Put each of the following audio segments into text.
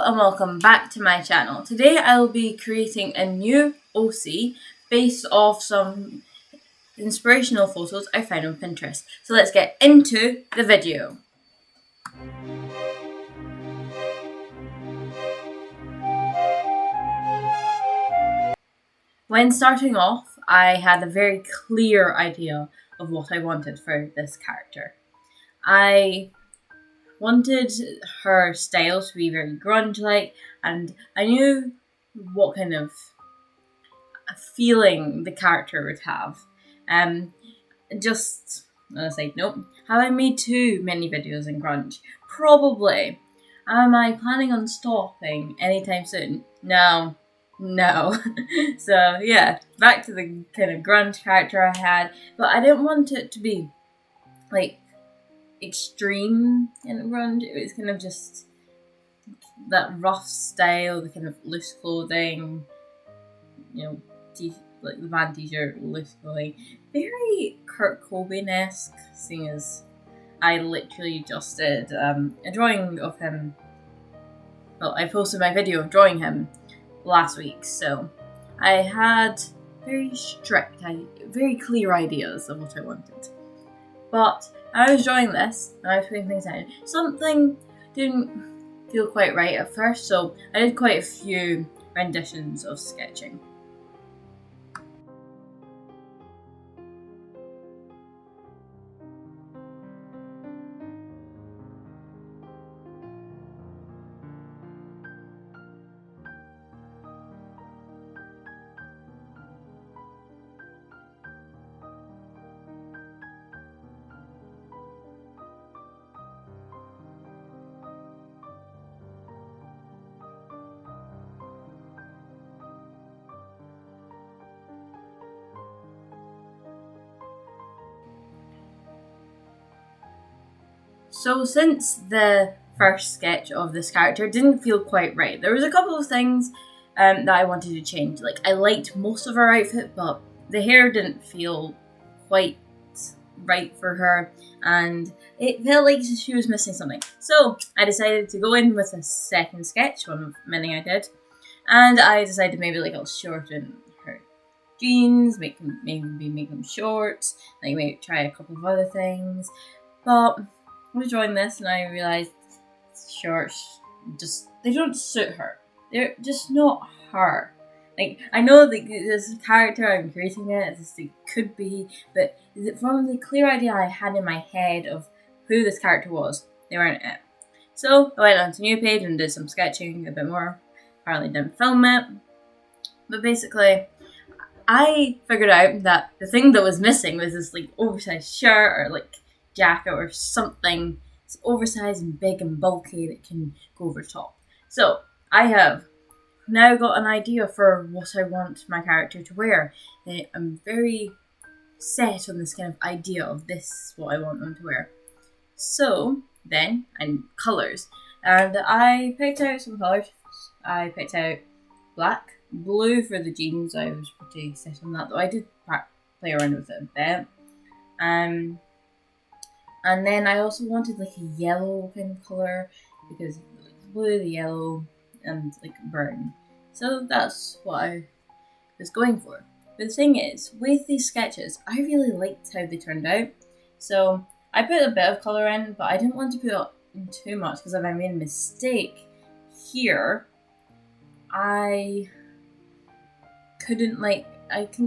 and welcome back to my channel. Today I will be creating a new OC based off some inspirational photos I found on Pinterest. So let's get into the video. When starting off, I had a very clear idea of what I wanted for this character. I wanted her style to be very grunge-like, and I knew what kind of feeling the character would have. Just on a side note, have I made too many videos in grunge? Probably. Am I planning on stopping anytime soon? No. So yeah, back to the kind of grunge character I had, but I didn't want it to be like extreme in grunge. It was kind of just that rough style, the kind of loose clothing, like the band t-shirt, loose clothing, very Kurt Cobain-esque, seeing as I literally just did a drawing of him. Well, I posted my video of drawing him last week, so I had very clear ideas of what I wanted. But I was drawing this, and I was putting things down. Something didn't feel quite right at first, so I did quite a few renditions of sketching. So since the first sketch of this character didn't feel quite right, there was a couple of things that I wanted to change. Like, I liked most of her outfit, but the hair didn't feel quite right for her, and it felt like she was missing something. So I decided to go in with a second sketch, one of many I did, and I decided maybe I'll shorten her jeans, maybe make them shorts, like maybe try a couple of other things. But I was drawing this and I realised shorts they don't suit her. They're just not her. Like, I know that this character I'm creating it could be, but from the clear idea I had in my head of who this character was, they weren't it. So I went onto new page and did some sketching a bit more. Apparently didn't film it. But basically, I figured out that the thing that was missing was this oversized shirt or jacket or something. It's oversized and big and bulky that can go over top. So I have now got an idea for what I want my character to wear. I'm very set on this kind of idea of this, what I want them to wear. So then, and colours. And I picked out some colours. I picked out black, blue for the jeans. I was pretty set on that, though I did play around with it a bit. And then I also wanted a yellow kind of colour, because the blue, the yellow, and brown. So that's what I was going for. But the thing is, with these sketches, I really liked how they turned out. So I put a bit of colour in, but I didn't want to put in too much, because if I made a mistake here, I couldn't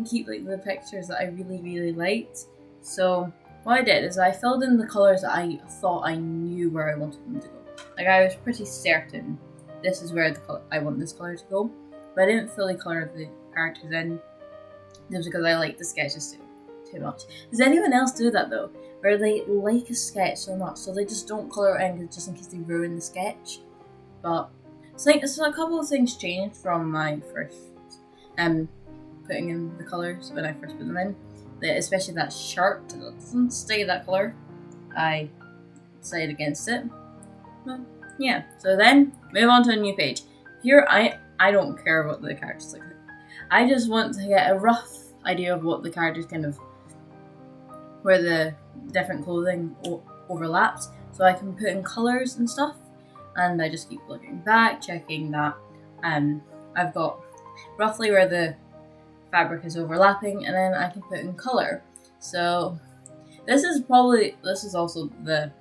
keep the pictures that I really liked. So what I did is I filled in the colours that I thought I knew where I wanted them to go. I was pretty certain this is where I want this colour to go, but I didn't fully colour the characters in, just because I like the sketches too much. Does anyone else do that though? Where they like a sketch so much, so they just don't colour it in just in case they ruin the sketch? But so a couple of things changed from my first putting in the colours when I first put them in. Especially that shirt that doesn't stay that colour. I decided against it. Well, yeah. So then move on to a new page. Here I don't care what the characters look like. I just want to get a rough idea of what the characters where the different clothing overlaps, so I can put in colours and stuff. and I just keep looking back, checking that I've got roughly where the fabric is overlapping, and then I can put in colour. So this is also the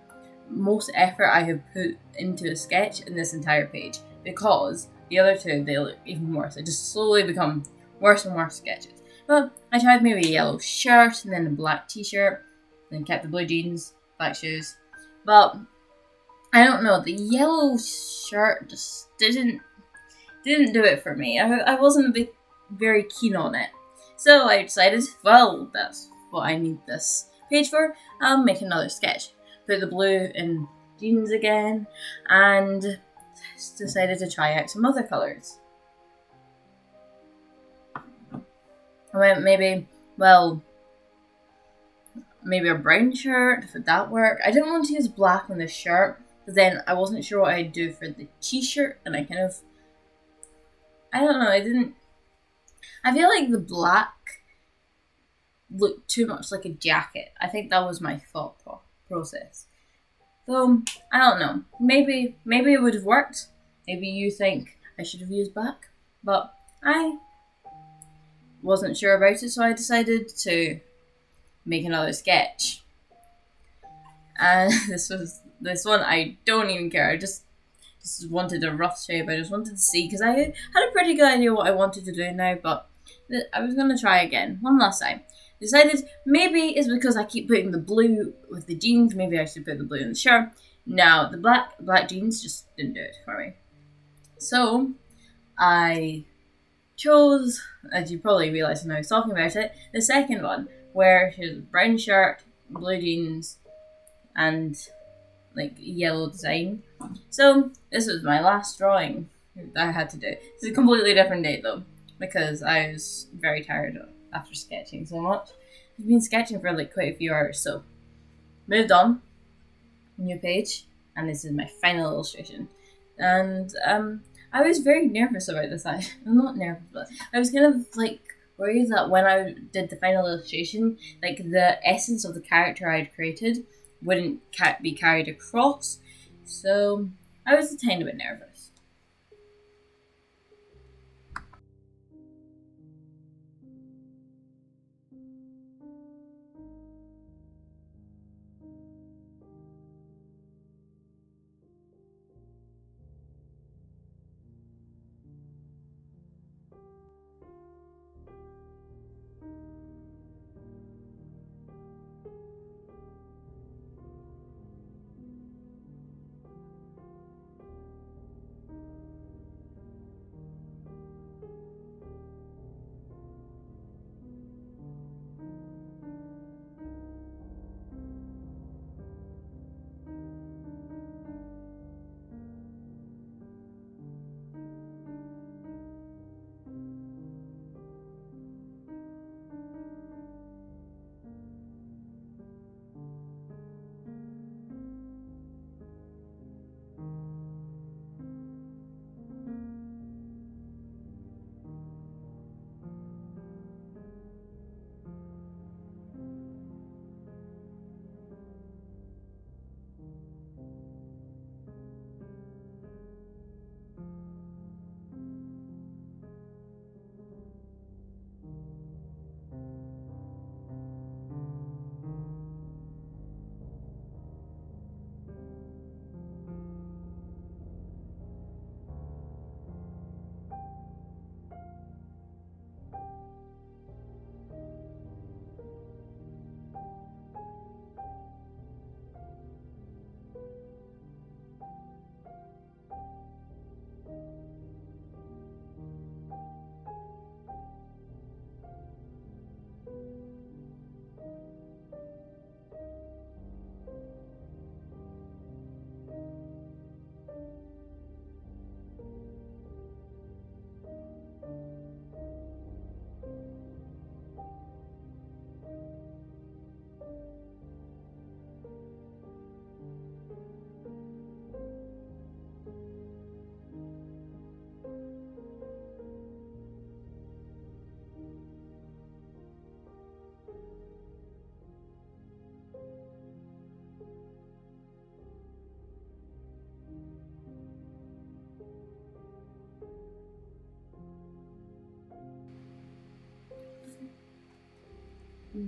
most effort I have put into a sketch in this entire page, because the other two, they look even worse. They just slowly become worse and worse sketches. But I tried maybe a yellow shirt and then a black t-shirt, then kept the blue jeans, black shoes. But I don't know, the yellow shirt just didn't do it for me. I wasn't very keen on it. So I decided, well, that's what I need this page for. I'll make another sketch. Put the blue in jeans again, and decided to try out some other colours. I went maybe a brown shirt, would that work? I didn't want to use black on the shirt, but then I wasn't sure what I'd do for the t-shirt, and I don't know, I feel like the black looked too much like a jacket. I think that was my thought process. So, I don't know. Maybe it would have worked. Maybe you think I should have used black, but I wasn't sure about it, so I decided to make another sketch. And this one I don't even care. I just wanted a rough shape. I just wanted to see, because I had a pretty good idea what I wanted to do now, but I was going to try again one last time. Decided maybe it's because I keep putting the blue with the jeans. Maybe I should put the blue in the shirt. No, the black jeans just didn't do it for me. So I chose, as you probably realised when I was talking about it, the second one, where she has a brown shirt, blue jeans, and like yellow design. So this was my last drawing that I had to do. It's a completely different date though, because I was very tired after sketching so much. I've been sketching for like quite a few hours, so moved on, new page, and this is my final illustration. And I was very nervous about this. I'm not nervous, but I was kind of like worried that when I did the final illustration, like the essence of the character I'd created wouldn't be carried across. So I was a tiny bit nervous.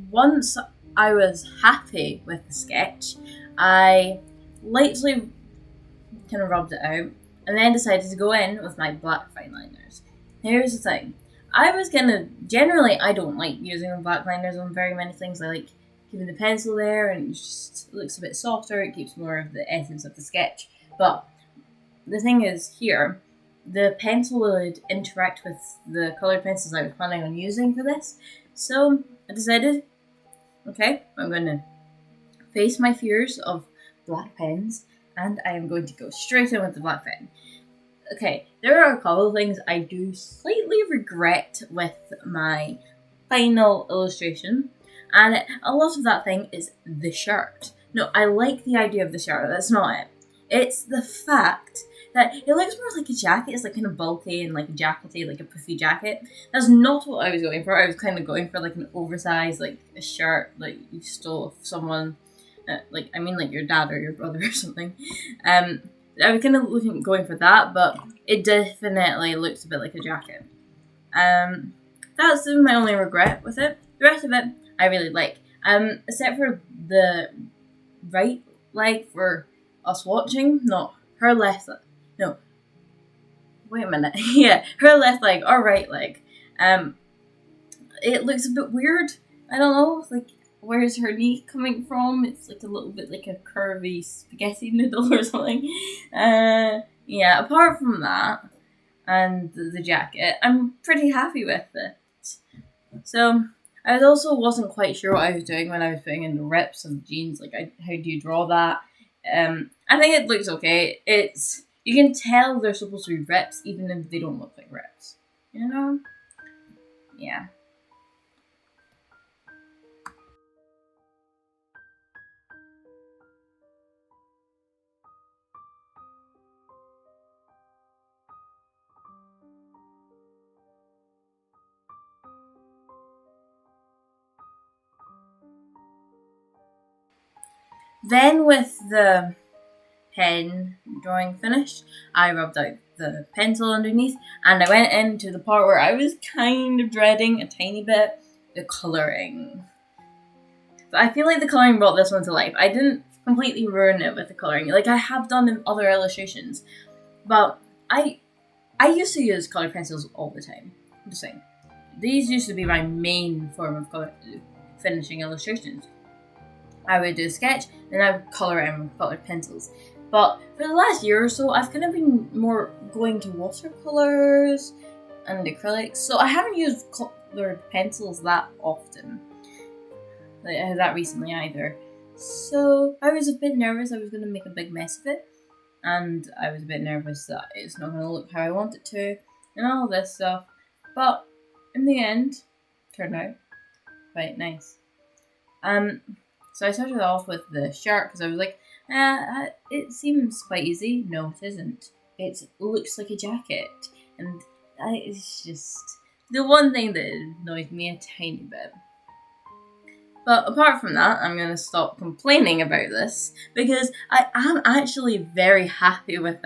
once I was happy with the sketch, I lightly kind of rubbed it out and then decided to go in with my black fine liners. Here's the thing. Generally I don't like using black liners on very many things. I like keeping the pencil there and it looks a bit softer, it keeps more of the essence of the sketch. But the thing is here, the pencil would interact with the coloured pencils I was planning on using for this. So I decided, okay, I'm going to face my fears of black pens and I am going to go straight in with the black pen. Okay, there are a couple of things I do slightly regret with my final illustration, and a lot of that thing is the shirt. No, I like the idea of the shirt, that's not it. It's the fact that it looks more like a jacket. It's like kind of bulky and like a jackety, like a puffy jacket. That's not what I was going for. I was kind of going for like an oversized, like a shirt like you stole off someone, like your dad or your brother or something. I was kind of going for that, but it definitely looks a bit like a jacket. That's my only regret with it. The rest of it I really like. Except for the right leg for us watching, not her left leg. No. Wait a minute. Yeah, her left leg or right leg. It looks a bit weird. I don't know, like, where's her knee coming from? It's like a little bit like a curvy spaghetti noodle or something. Yeah, apart from that and the jacket, I'm pretty happy with it. So I also wasn't quite sure what I was doing when I was putting in the rips of the jeans. Like, how do you draw that? I think it looks okay. You can tell they're supposed to be rips even if they don't look like rips. You know? Yeah. Then with the pen drawing finished, I rubbed out the pencil underneath and I went into the part where I was kind of dreading a tiny bit, the colouring. But I feel like the colouring brought this one to life. I didn't completely ruin it with the colouring, like I have done in other illustrations. But I used to use coloured pencils all the time. I'm just saying. These used to be my main form of finishing illustrations. I would do a sketch, then I would colour it in with coloured pencils. But for the last year or so, I've kind of been more going to watercolours and acrylics, so I haven't used coloured pencils that often, that recently either. So I was a bit nervous I was going to make a big mess of it, and I was a bit nervous that it's not going to look how I want it to, and all this stuff. But in the end, it turned out quite nice. So I started off with the shirt because I was like, it seems quite easy. No, it isn't. It looks like a jacket. And that is just the one thing that annoyed me a tiny bit. But apart from that, I'm going to stop complaining about this because I am actually very happy with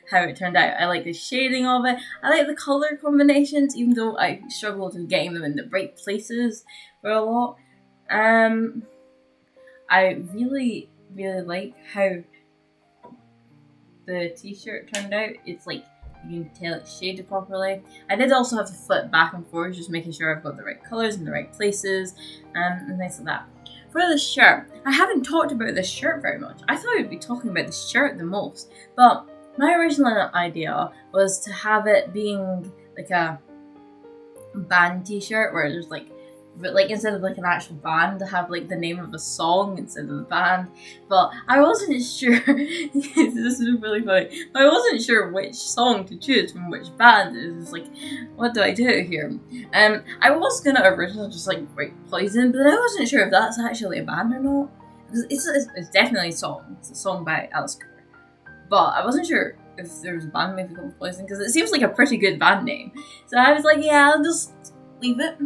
how it turned out. I like the shading of it. I like the colour combinations, even though I struggled in getting them in the right places for a lot. I really, really like how the t-shirt turned out. It's like, you can tell it's shaded properly. I did also have to flip back and forth, just making sure I've got the right colours in the right places, and things like that. For the shirt, I haven't talked about this shirt very much. I thought I'd be talking about the shirt the most, but my original idea was to have it being like a band t-shirt where there's but instead of like an actual band, to have like the name of a song instead of the band. But I wasn't sure. This is really funny. I wasn't sure which song to choose from which band. It was like, what do I do here? I was gonna originally just like write Poison, but I wasn't sure if that's actually a band or not. It's definitely a song. It's a song by Alice Cooper. But I wasn't sure if there was a band maybe called Poison because it seems like a pretty good band name. So I was like, yeah, I'll just leave it.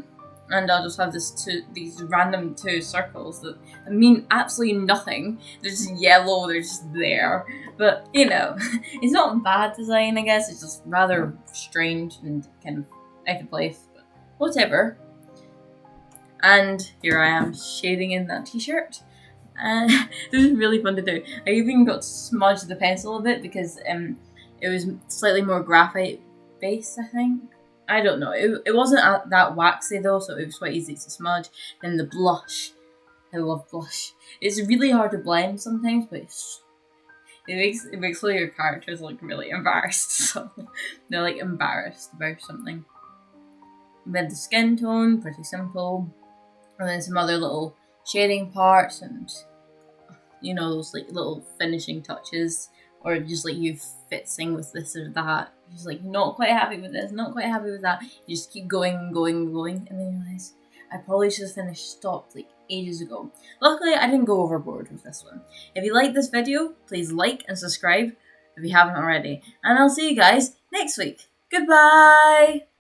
And I'll just have these random two circles that mean absolutely nothing. They're just yellow, they're just there. But, you know, it's not bad design, I guess. It's just rather strange and kind of out of place. But whatever. And here I am shading in that t-shirt. This is really fun to do. I even got to smudge the pencil a bit because it was slightly more graphite based, I think. I don't know. It wasn't that waxy though, so it was quite easy to smudge. Then the blush. I love blush. It's really hard to blend sometimes, but it makes all your characters look really embarrassed. So they're like embarrassed about something. With the skin tone, pretty simple. And then some other little shading parts and those like little finishing touches, or just like you fixing with this or that. Just like not quite happy with this, not quite happy with that. You just keep going, and then you realize I probably should have stopped like ages ago. Luckily, I didn't go overboard with this one. If you like this video, please like and subscribe if you haven't already. And I'll see you guys next week. Goodbye!